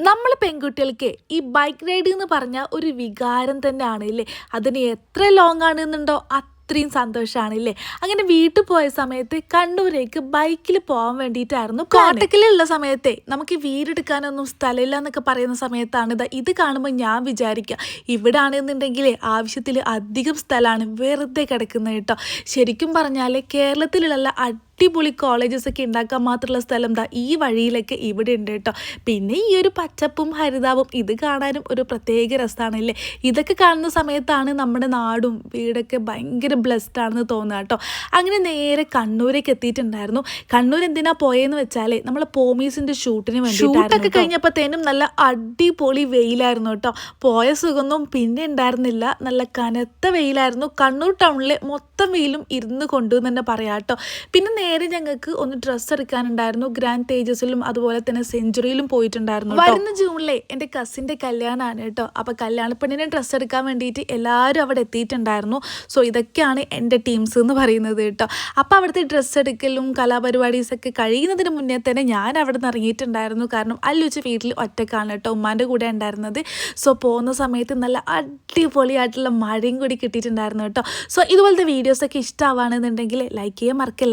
നമ്മൾ പെൺകുട്ടികൾക്ക് ഈ ബൈക്ക് റൈഡ് എന്ന് പറഞ്ഞാൽ ഒരു വികാരം തന്നെയാണ് ഇല്ലേ. അതിന് എത്ര ലോങ് ആണെന്നുണ്ടോ അത്രയും സന്തോഷമാണ്. അങ്ങനെ വീട്ടിൽ പോയ സമയത്ത് കണ്ണൂരേക്ക് ബൈക്കിൽ പോകാൻ വേണ്ടിയിട്ടായിരുന്നു. കോട്ടക്കലുള്ള സമയത്തെ നമുക്ക് വീടെടുക്കാനൊന്നും സ്ഥലമില്ല എന്നൊക്കെ പറയുന്ന സമയത്താണ് ഇത് കാണുമ്പോൾ ഞാൻ വിചാരിക്കുക, ഇവിടെ ആണെന്നുണ്ടെങ്കിൽ ആവശ്യത്തിൽ അധികം സ്ഥലമാണ് വെറുതെ കിടക്കുന്നത് കേട്ടോ. ശരിക്കും പറഞ്ഞാൽ കേരളത്തിലുള്ള അടിപൊളി കോളേജസൊക്കെ ഉണ്ടാക്കാൻ മാത്രമുള്ള സ്ഥലം ഈ വഴിയിലൊക്കെ ഇവിടെ ഉണ്ട് കേട്ടോ. പിന്നെ ഈ ഒരു പച്ചപ്പും ഹരിതാവും ഇത് കാണാനും ഒരു പ്രത്യേക രസമാണല്ലേ. ഇതൊക്കെ കാണുന്ന സമയത്താണ് നമ്മുടെ നാടും വീടൊക്കെ ഭയങ്കര ബ്ലെസ്ഡ് ആണെന്ന് തോന്നുക കേട്ടോ. അങ്ങനെ നേരെ കണ്ണൂരേക്ക് എത്തിയിട്ടുണ്ടായിരുന്നു. കണ്ണൂർ എന്തിനാ പോയെന്ന് വെച്ചാൽ നമ്മൾ പോമീസിൻ്റെ ഷൂട്ടിന് വേണ്ടി. ഷൂട്ടൊക്കെ കഴിഞ്ഞപ്പോഴത്തേനും നല്ല അടിപൊളി വെയിലായിരുന്നു കേട്ടോ. പോയ സുഖമൊന്നും പിന്നെ ഉണ്ടായിരുന്നില്ല. നല്ല കനത്ത വെയിലായിരുന്നു. കണ്ണൂർ ടൗണിലെ മൊത്തം വെയിലും ഇരുന്ന് കൊണ്ടുവന്ന് തന്നെ പറയാം കേട്ടോ. പിന്നെ നേരെ ഞങ്ങൾക്ക് ഒന്ന് ഡ്രസ്സ് എടുക്കാനുണ്ടായിരുന്നു. ഗ്രാൻഡ് തേജസിലും അതുപോലെ തന്നെ സെഞ്ചുറിയിലും പോയിട്ടുണ്ടായിരുന്നു. വരുന്ന ജൂണിലെ എൻ്റെ കസിൻ്റെ കല്യാണമാണ് കേട്ടോ. അപ്പോൾ കല്യാണപ്പെണ്ണിനെ ഡ്രസ്സ് എടുക്കാൻ വേണ്ടിയിട്ട് എല്ലാവരും അവിടെ എത്തിയിട്ടുണ്ടായിരുന്നു. സോ ഇതൊക്കെയാണ് എൻ്റെ ടീംസ് എന്ന് പറയുന്നത് കേട്ടോ. അപ്പോൾ അവിടുത്തെ ഡ്രസ്സ് എടുക്കലും കലാപരിപാടീസൊക്കെ കഴിയുന്നതിന് മുന്നേ തന്നെ ഞാൻ അവിടെ നിന്ന് ഇറങ്ങിയിട്ടുണ്ടായിരുന്നു. കാരണം അല്ലുച്ച് വീട്ടിൽ ഒറ്റക്കാണ് കേട്ടോ, ഉമ്മാൻ്റെ കൂടെ ഉണ്ടായിരുന്നത്. സോ പോകുന്ന സമയത്ത് നല്ല അടിപൊളിയായിട്ടുള്ള മഴയും കൂടി കിട്ടിയിട്ടുണ്ടായിരുന്നു കേട്ടോ. സോ ഇതുപോലത്തെ വീഡിയോസൊക്കെ ഇഷ്ടമാവുകയാണെന്നുണ്ടെങ്കിൽ ലൈക്ക് ചെയ്യാൻ മറക്കല്ലേ.